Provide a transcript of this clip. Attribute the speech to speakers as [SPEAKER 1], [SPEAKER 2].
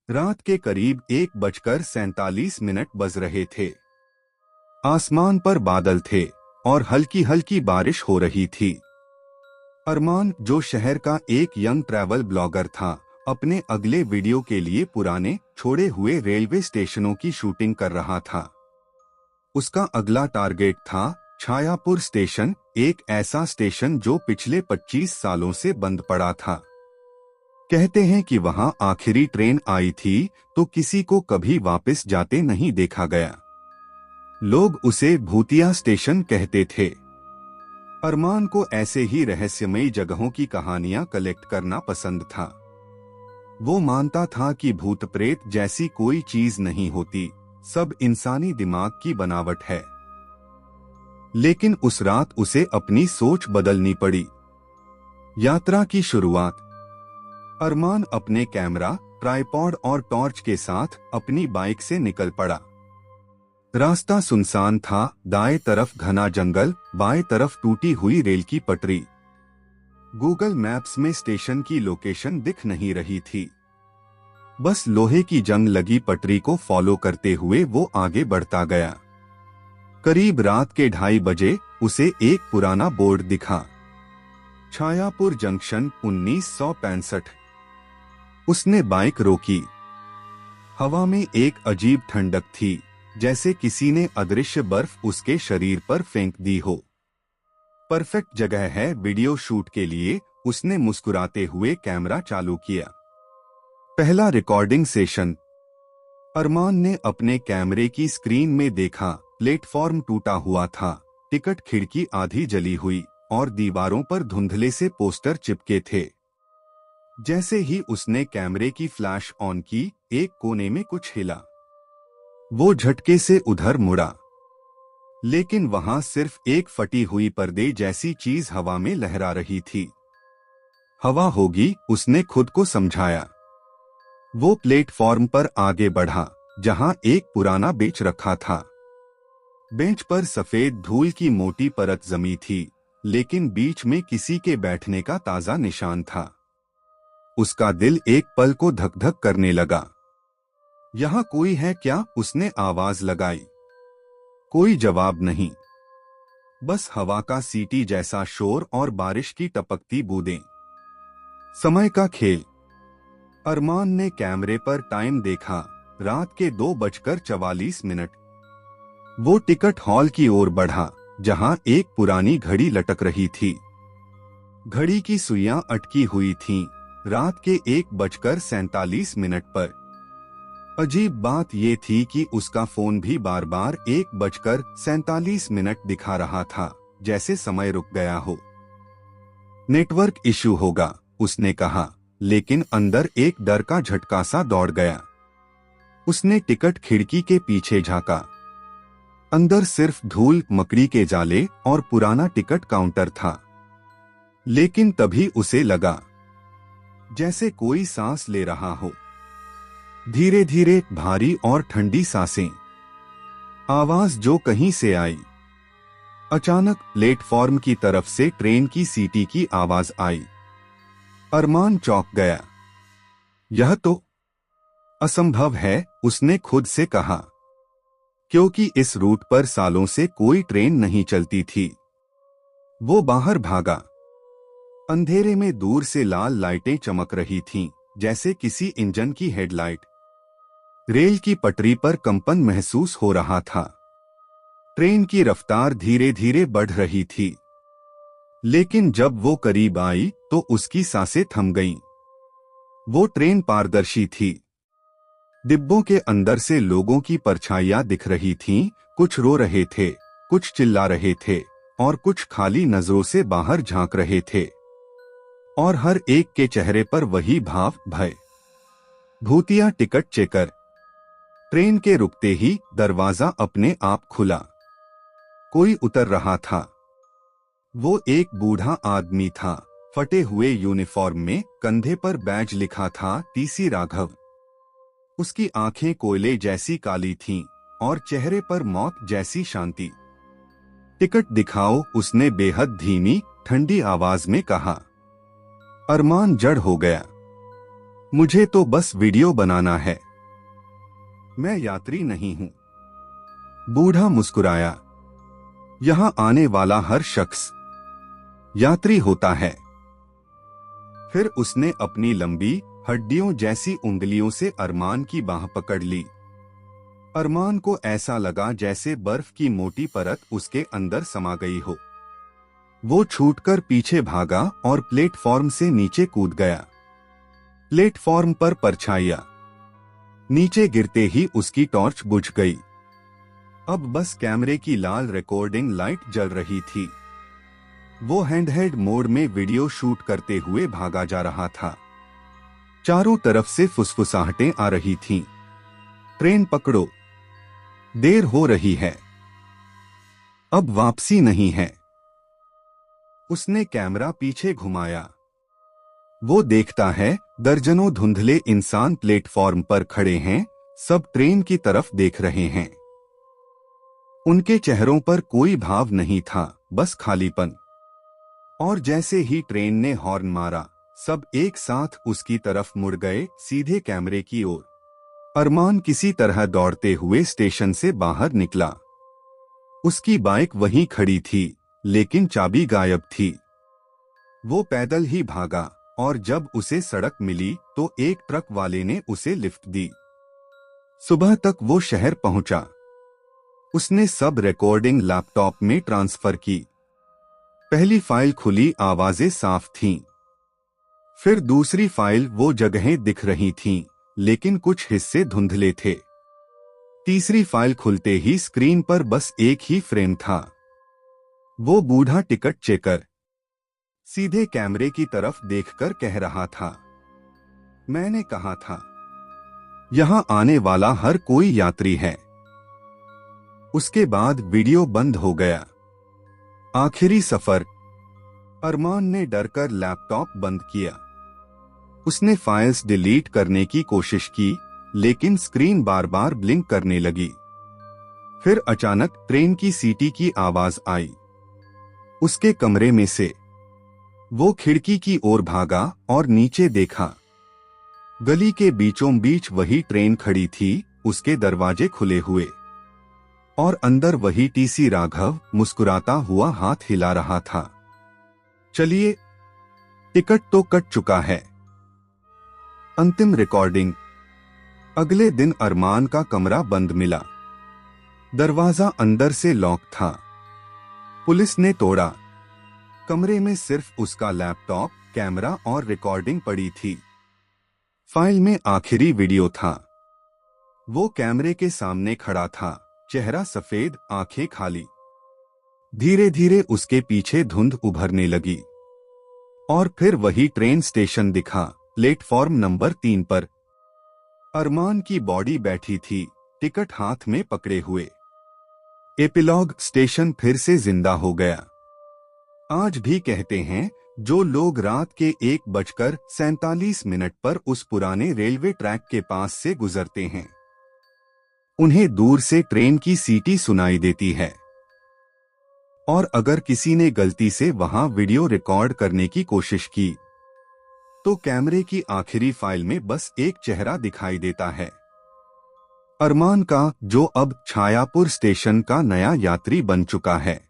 [SPEAKER 1] रात के करीब 1:47 बज रहे थे। आसमान पर बादल थे और हल्की हल्की बारिश हो रही थी। अरमान, जो शहर का एक यंग ट्रैवल ब्लॉगर था, अपने अगले वीडियो के लिए पुराने छोड़े हुए रेलवे स्टेशनों की शूटिंग कर रहा था। उसका अगला टारगेट था छायापुर स्टेशन, एक ऐसा स्टेशन जो पिछले 25 सालों से बंद पड़ा था। कहते हैं कि वहां आखिरी ट्रेन आई थी तो किसी को कभी वापस जाते नहीं देखा गया। लोग उसे भूतिया स्टेशन कहते थे। अरमान को ऐसे ही रहस्यमयी जगहों की कहानियां कलेक्ट करना पसंद था। वो मानता था कि भूत प्रेत जैसी कोई चीज नहीं होती, सब इंसानी दिमाग की बनावट है। लेकिन उस रात उसे अपनी सोच बदलनी पड़ी। यात्रा की शुरुआत। अरमान अपने कैमरा, ट्राइपॉड और टॉर्च के साथ अपनी बाइक से निकल पड़ा। रास्ता सुनसान था, दाएं तरफ घना जंगल, बाएं तरफ टूटी हुई रेल की पटरी। गूगल मैप्स में स्टेशन की लोकेशन दिख नहीं रही थी। बस लोहे की जंग लगी पटरी को फॉलो करते हुए वो आगे बढ़ता गया। करीब रात के 2:30 बजे उसे एक पुराना बोर्ड दिखा, छायापुर जंक्शन 1965। उसने बाइक रोकी। हवा में एक अजीब ठंडक थी, जैसे किसी ने अदृश्य बर्फ उसके शरीर पर फेंक दी हो। परफेक्ट जगह है वीडियो शूट के लिए, उसने मुस्कुराते हुए कैमरा चालू किया। पहला रिकॉर्डिंग सेशन। अरमान ने अपने कैमरे की स्क्रीन में देखा, प्लेटफॉर्म टूटा हुआ था, टिकट खिड़की आधी जली हुई और दीवारों पर धुंधले से पोस्टर चिपके थे। जैसे ही उसने कैमरे की फ्लैश ऑन की, एक कोने में कुछ हिला। वो झटके से उधर मुड़ा, लेकिन वहां सिर्फ एक फटी हुई पर्दे जैसी चीज हवा में लहरा रही थी। हवा होगी, उसने खुद को समझाया। वो प्लेटफॉर्म पर आगे बढ़ा, जहां एक पुराना बेंच रखा था। बेंच पर सफेद धूल की मोटी परत जमी थी, लेकिन बीच में किसी के बैठने का ताजा निशान था। उसका दिल एक पल को धक धक करने लगा। यहाँ कोई है क्या? उसने आवाज लगाई। कोई जवाब नहीं, बस हवा का सीटी जैसा शोर और बारिश की टपकती बूंदें। समय का खेल। अरमान ने कैमरे पर टाइम देखा, रात के 2:44। वो टिकट हॉल की ओर बढ़ा, जहां एक पुरानी घड़ी लटक रही थी। घड़ी की सुइयां अटकी हुई थीं, रात के 1:47 पर। अजीब बात ये थी कि उसका फोन भी बार बार 1:47 दिखा रहा था, जैसे समय रुक गया हो। नेटवर्क इशू होगा, उसने कहा, लेकिन अंदर एक डर का झटका सा दौड़ गया। उसने टिकट खिड़की के पीछे झांका। अंदर सिर्फ धूल, मकड़ी के जाले और पुराना टिकट काउंटर था। लेकिन तभी उसे लगा जैसे कोई सांस ले रहा हो, धीरे धीरे, भारी और ठंडी सांसें। आवाज जो कहीं से आई। अचानक प्लेटफॉर्म की तरफ से ट्रेन की सीटी की आवाज आई। अरमान चौंक गया। यह तो असंभव है, उसने खुद से कहा, क्योंकि इस रूट पर सालों से कोई ट्रेन नहीं चलती थी। वो बाहर भागा। अंधेरे में दूर से लाल लाइटें चमक रही थीं, जैसे किसी इंजन की हेडलाइट। रेल की पटरी पर कंपन महसूस हो रहा था। ट्रेन की रफ्तार धीरे धीरे बढ़ रही थी। लेकिन जब वो करीब आई तो उसकी सांसें थम गईं। वो ट्रेन पारदर्शी थी। डिब्बों के अंदर से लोगों की परछाइयां दिख रही थीं, कुछ रो रहे थे, कुछ चिल्ला रहे थे और कुछ खाली नजरों से बाहर झांक रहे थे। और हर एक के चेहरे पर वही भाव, भय। भूतिया टिकट चेकर। ट्रेन के रुकते ही दरवाजा अपने आप खुला। कोई उतर रहा था। वो एक बूढ़ा आदमी था, फटे हुए यूनिफॉर्म में, कंधे पर बैज लिखा था टीसी राघव। उसकी आंखें कोयले जैसी काली थीं और चेहरे पर मौत जैसी शांति। टिकट दिखाओ, उसने बेहद धीमी, ठंडी आवाज में कहा। अरमान जड़ हो गया। मुझे तो बस वीडियो बनाना है, मैं यात्री नहीं हूं। बूढ़ा मुस्कुराया। यहां आने वाला हर शख्स यात्री होता है। फिर उसने अपनी लंबी हड्डियों जैसी उंगलियों से अरमान की बाह पकड़ ली। अरमान को ऐसा लगा जैसे बर्फ की मोटी परत उसके अंदर समा गई हो। वो छूटकर पीछे भागा और प्लेटफॉर्म से नीचे कूद गया। प्लेटफॉर्म पर परछाइयां नीचे गिरते ही उसकी टॉर्च बुझ गई। अब बस कैमरे की लाल रिकॉर्डिंग लाइट जल रही थी। वो हैंडहेल्ड मोड में वीडियो शूट करते हुए भागा जा रहा था। चारों तरफ से फुसफुसाहटें आ रही थीं। ट्रेन पकड़ो, देर हो रही है, अब वापसी नहीं है। उसने कैमरा पीछे घुमाया। वो देखता है दर्जनों धुंधले इंसान प्लेटफॉर्म पर खड़े हैं, सब ट्रेन की तरफ देख रहे हैं। उनके चेहरों पर कोई भाव नहीं था, बस खालीपन। और जैसे ही ट्रेन ने हॉर्न मारा, सब एक साथ उसकी तरफ मुड़ गए, सीधे कैमरे की ओर। अरमान किसी तरह दौड़ते हुए स्टेशन से बाहर निकला। उसकी बाइक वहीं खड़ी थी, लेकिन चाबी गायब थी। वो पैदल ही भागा और जब उसे सड़क मिली तो एक ट्रक वाले ने उसे लिफ्ट दी। सुबह तक वो शहर पहुंचा। उसने सब रिकॉर्डिंग लैपटॉप में ट्रांसफर की। पहली फाइल खुली, आवाजें साफ थीं। फिर दूसरी फाइल, वो जगहें दिख रही थीं, लेकिन कुछ हिस्से धुंधले थे। तीसरी फाइल खुलते ही स्क्रीन पर बस एक ही फ्रेम था। वो बूढ़ा टिकट चेकर सीधे कैमरे की तरफ देखकर कह रहा था, मैंने कहा था, यहां आने वाला हर कोई यात्री है। उसके बाद वीडियो बंद हो गया। आखिरी सफर। अरमान ने डरकर लैपटॉप बंद किया। उसने फाइल्स डिलीट करने की कोशिश की, लेकिन स्क्रीन बार बार ब्लिंक करने लगी। फिर अचानक ट्रेन की सीटी की आवाज आई। उसके कमरे में से वो खिड़की की ओर भागा और नीचे देखा। गली के बीचों बीच वही ट्रेन खड़ी थी, उसके दरवाजे खुले हुए, और अंदर वही टीसी राघव मुस्कुराता हुआ हाथ हिला रहा था। चलिए, टिकट तो कट चुका है। अंतिम रिकॉर्डिंग। अगले दिन अरमान का कमरा बंद मिला। दरवाजा अंदर से लॉक था। पुलिस ने तोड़ा। कमरे में सिर्फ उसका लैपटॉप, कैमरा और रिकॉर्डिंग पड़ी थी। फाइल में आखिरी वीडियो था। वो कैमरे के सामने खड़ा था, चेहरा सफेद, आंखें खाली। धीरे धीरे उसके पीछे धुंध उभरने लगी और फिर वही ट्रेन स्टेशन दिखा, प्लेटफॉर्म नंबर 3 पर। अरमान की बॉडी बैठी थी, टिकट हाथ में पकड़े हुए। एपिलॉग। स्टेशन फिर से जिंदा हो गया। आज भी कहते हैं, जो लोग रात के 1:47 पर उस पुराने रेलवे ट्रैक के पास से गुजरते हैं, उन्हें दूर से ट्रेन की सीटी सुनाई देती है। और अगर किसी ने गलती से वहां वीडियो रिकॉर्ड करने की कोशिश की, तो कैमरे की आखिरी फाइल में बस एक चेहरा दिखाई देता है, अरमान का, जो अब छायापुर स्टेशन का नया यात्री बन चुका है।